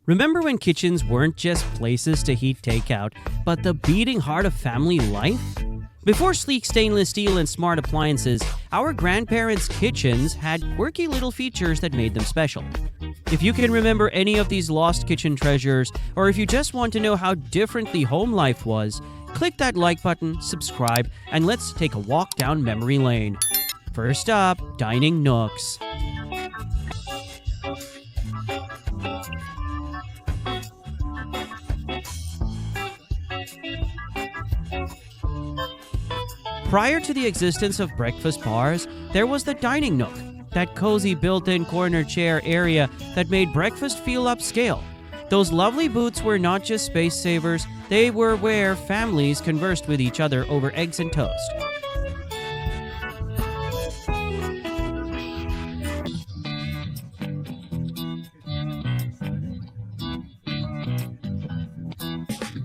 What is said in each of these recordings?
Remember when kitchens weren't just places to heat takeout, but the beating heart of family life? Before sleek stainless steel and smart appliances, our grandparents' kitchens had quirky little features that made them special. If you can remember any of these lost kitchen treasures, or if you just want to know how differently home life was, click that like button, subscribe, and let's take a walk down memory lane. First up, dining nooks. Prior to the existence of breakfast bars, there was the dining nook, that cozy built-in corner chair area that made breakfast feel upscale. Those lovely booths were not just space savers, they were where families conversed with each other over eggs and toast.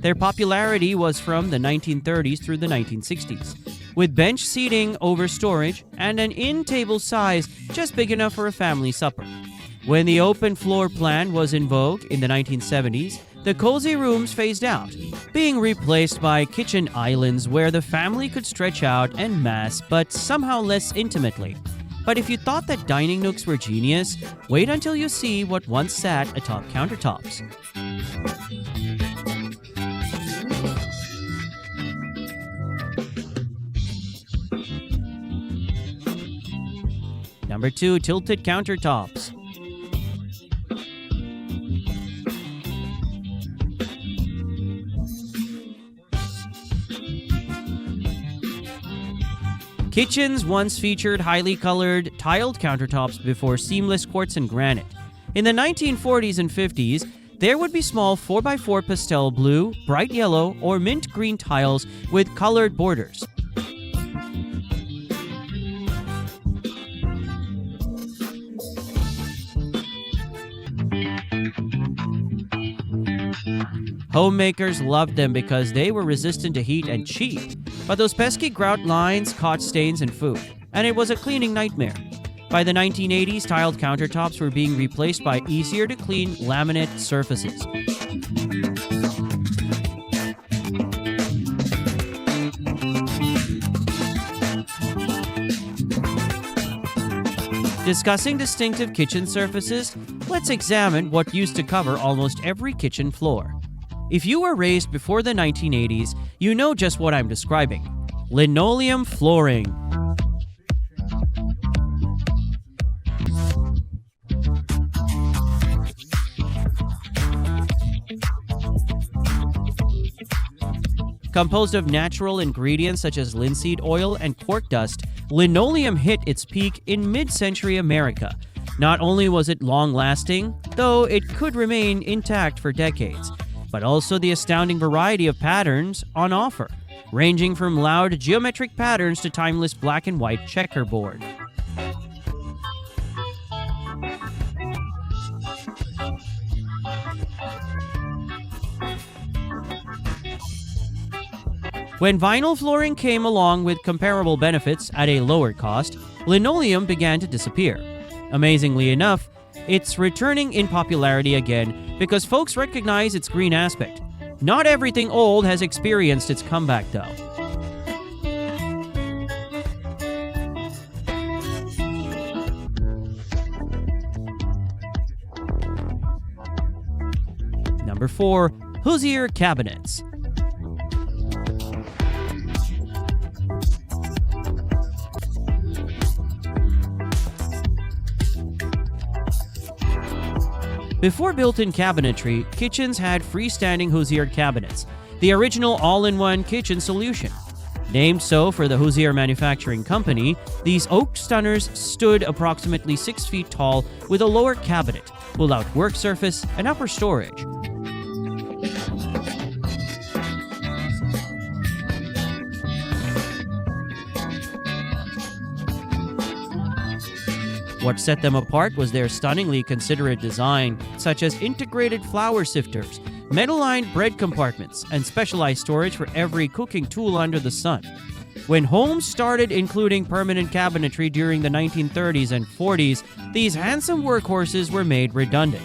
Their popularity was from the 1930s through the 1960s. With bench seating over storage and an in-table size just big enough for a family supper. When the open floor plan was in vogue in the 1970s, the cozy rooms phased out, being replaced by kitchen islands where the family could stretch out en masse but somehow less intimately. But if you thought that dining nooks were genius, wait until you see what once sat atop countertops. Number 2, tilted countertops. Kitchens once featured highly colored, tiled countertops before seamless quartz and granite. In the 1940s and 50s, there would be small 4x4 pastel blue, bright yellow, or mint green tiles with colored borders. Homemakers loved them because they were resistant to heat and cheap, but those pesky grout lines caught stains in food, and it was a cleaning nightmare. By the 1980s, tiled countertops were being replaced by easier-to-clean laminate surfaces. Discussing distinctive kitchen surfaces, let's examine what used to cover almost every kitchen floor. If you were raised before the 1980s, you know just what I'm describing. Linoleum flooring. Composed of natural ingredients such as linseed oil and cork dust, linoleum hit its peak in mid-century America. Not only was it long-lasting, though it could remain intact for decades, but also the astounding variety of patterns on offer, ranging from loud geometric patterns to timeless black and white checkerboard. When vinyl flooring came along with comparable benefits at a lower cost, linoleum began to disappear. Amazingly enough, it's returning in popularity again because folks recognize its green aspect. Not everything old has experienced its comeback, though. Number 4, Hoosier cabinets. Before built-in cabinetry, kitchens had freestanding Hoosier cabinets, the original all-in-one kitchen solution. Named so for the Hoosier Manufacturing Company, these oak stunners stood approximately 6 feet tall with a lower cabinet, pull-out work surface, and upper storage. What set them apart was their stunningly considerate design, such as integrated flour sifters, metal-lined bread compartments, and specialized storage for every cooking tool under the sun. When homes started including permanent cabinetry during the 1930s and 40s, these handsome workhorses were made redundant.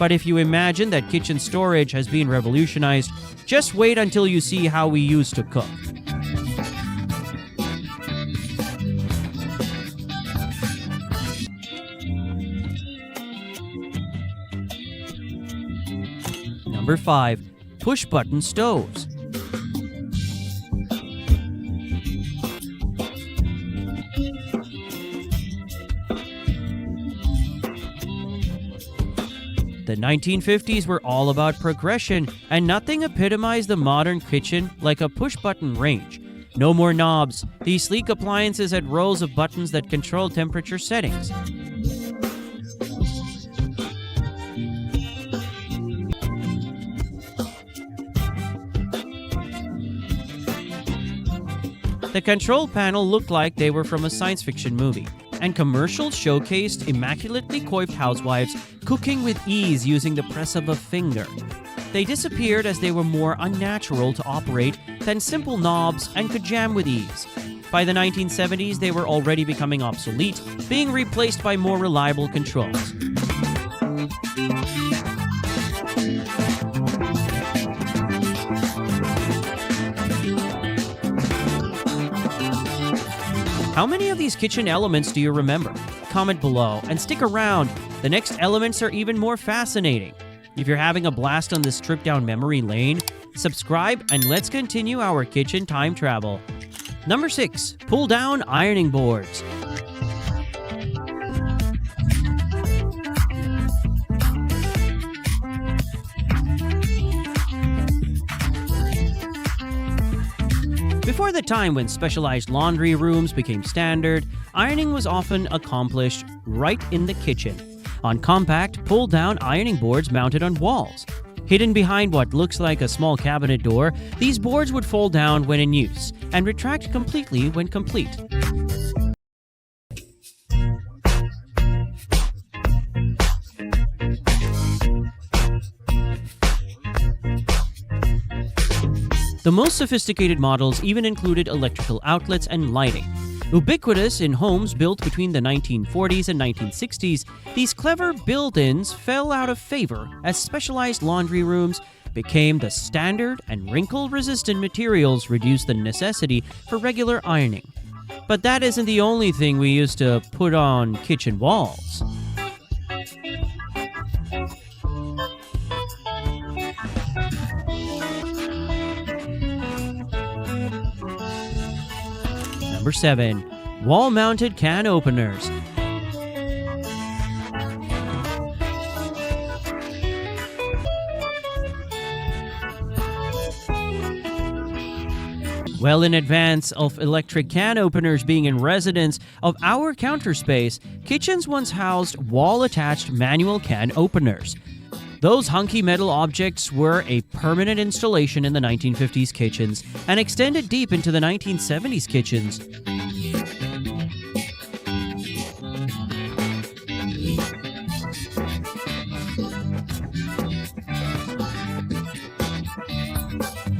But if you imagine that kitchen storage has been revolutionized, just wait until you see how we used to cook. Number 5. Push-button stoves. The 1950s were all about progression, and nothing epitomized the modern kitchen like a push-button range. No more knobs. These sleek appliances had rows of buttons that controlled temperature settings. The control panel looked like they were from a science fiction movie, and commercials showcased immaculately coiffed housewives cooking with ease using the press of a finger. They disappeared as they were more unnatural to operate than simple knobs and could jam with ease. By the 1970s, they were already becoming obsolete, being replaced by more reliable controls. How many of these kitchen elements do you remember? Comment below and stick around. The next elements are even more fascinating. If you're having a blast on this trip down memory lane, subscribe and let's continue our kitchen time travel. Number 6. Pull-down ironing boards. Before the time when specialized laundry rooms became standard, ironing was often accomplished right in the kitchen, on compact, pull-down ironing boards mounted on walls. Hidden behind what looks like a small cabinet door, these boards would fold down when in use and retract completely when complete. The most sophisticated models even included electrical outlets and lighting. Ubiquitous in homes built between the 1940s and 1960s, these clever built-ins fell out of favor as specialized laundry rooms became the standard, and wrinkle-resistant materials reduced the necessity for regular ironing. But that isn't the only thing we used to put on kitchen walls. Number 7. Wall-mounted can openers. Well in advance of electric can openers being in residence of our counter space, kitchens once housed wall-attached manual can openers. Those hunky metal objects were a permanent installation in the 1950s kitchens and extended deep into the 1970s kitchens.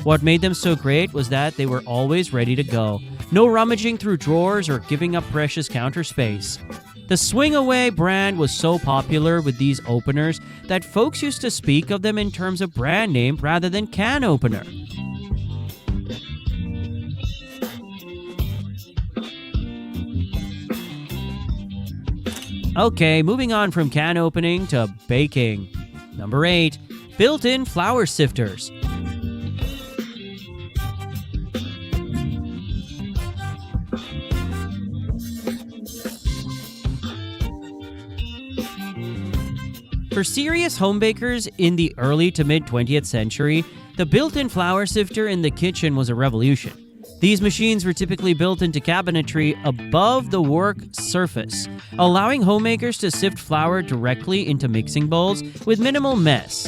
What made them so great was that they were always ready to go. No rummaging through drawers or giving up precious counter space. The Swing Away brand was so popular with these openers that folks used to speak of them in terms of brand name rather than can opener. Okay, moving on from can opening to baking. Number 8. Built-in flour sifters. For serious homebakers in the early to mid-20th century, the built-in flour sifter in the kitchen was a revolution. These machines were typically built into cabinetry above the work surface, allowing homemakers to sift flour directly into mixing bowls with minimal mess.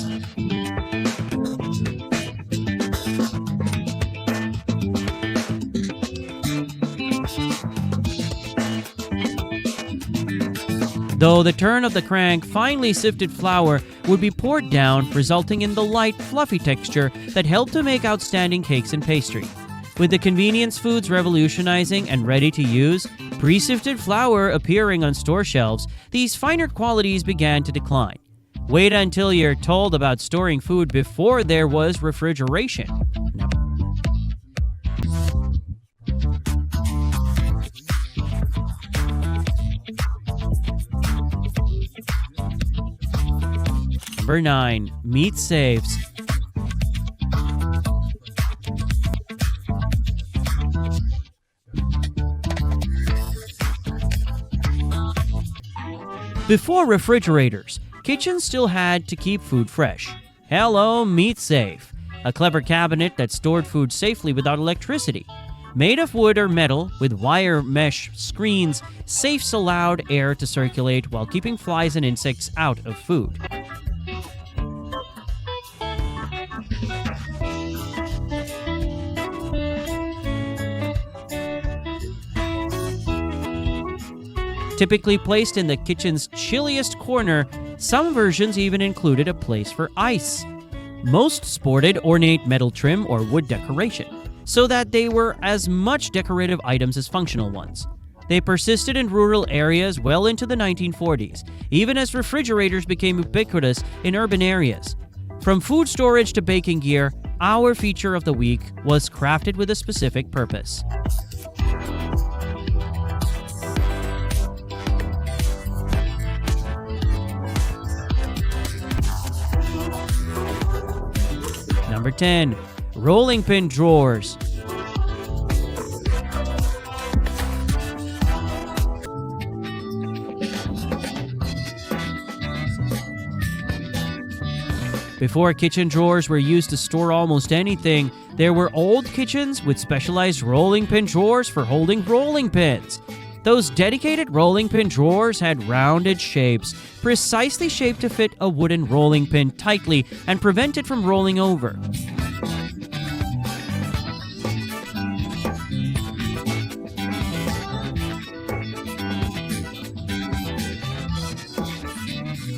Though the turn of the crank, finely sifted flour would be poured down, resulting in the light, fluffy texture that helped to make outstanding cakes and pastry. With the convenience foods revolutionizing and ready to use, pre-sifted flour appearing on store shelves, these finer qualities began to decline. Wait until you're told about storing food before there was refrigeration. Number 9. Meat safes. Before refrigerators, kitchens still had to keep food fresh. Hello, Meat Safe, a clever cabinet that stored food safely without electricity. Made of wood or metal with wire mesh screens, safes allowed air to circulate while keeping flies and insects out of food. Typically placed in the kitchen's chilliest corner, some versions even included a place for ice. Most sported ornate metal trim or wood decoration, so that they were as much decorative items as functional ones. They persisted in rural areas well into the 1940s, even as refrigerators became ubiquitous in urban areas. From food storage to baking gear, our feature of the week was crafted with a specific purpose. Number 10. Rolling pin drawers. Before kitchen drawers were used to store almost anything, there were old kitchens with specialized rolling pin drawers for holding rolling pins. Those dedicated rolling pin drawers had rounded shapes, precisely shaped to fit a wooden rolling pin tightly and prevent it from rolling over.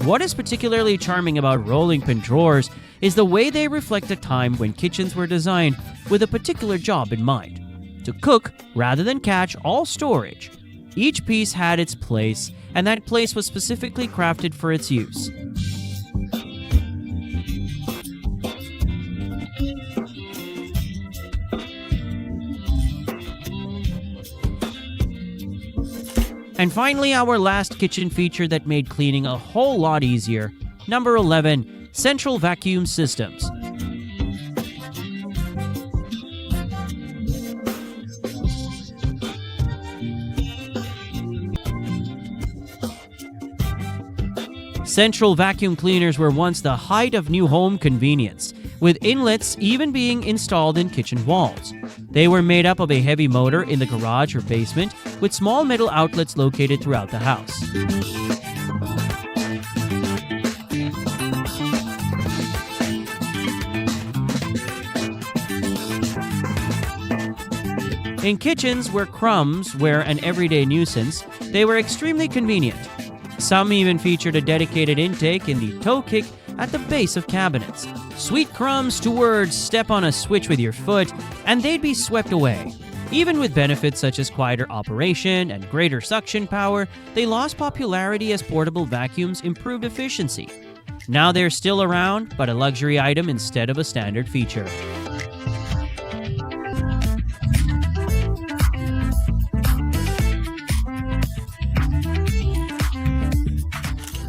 What is particularly charming about rolling pin drawers is the way they reflect a time when kitchens were designed with a particular job in mind: to cook rather than catch all storage. Each piece had its place, and that place was specifically crafted for its use. And finally, our last kitchen feature that made cleaning a whole lot easier. Number 11. Central vacuum systems. Central vacuum cleaners were once the height of new home convenience, with inlets even being installed in kitchen walls. They were made up of a heavy motor in the garage or basement, with small metal outlets located throughout the house. In kitchens where crumbs were an everyday nuisance, they were extremely convenient. Some even featured a dedicated intake in the toe kick at the base of cabinets. Sweet crumbs towards step on a switch with your foot, and they'd be swept away. Even with benefits such as quieter operation and greater suction power, they lost popularity as portable vacuums improved efficiency. Now they're still around, but a luxury item instead of a standard feature.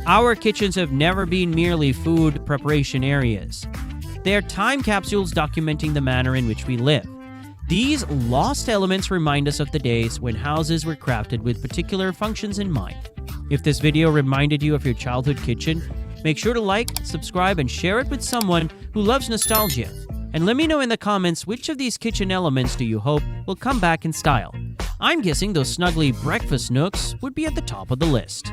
Our kitchens have never been merely food preparation areas. They are time capsules documenting the manner in which we live. These lost elements remind us of the days when houses were crafted with particular functions in mind. If this video reminded you of your childhood kitchen, make sure to like, subscribe, and share it with someone who loves nostalgia. And let me know in the comments which of these kitchen elements do you hope will come back in style. I'm guessing those snuggly breakfast nooks would be at the top of the list.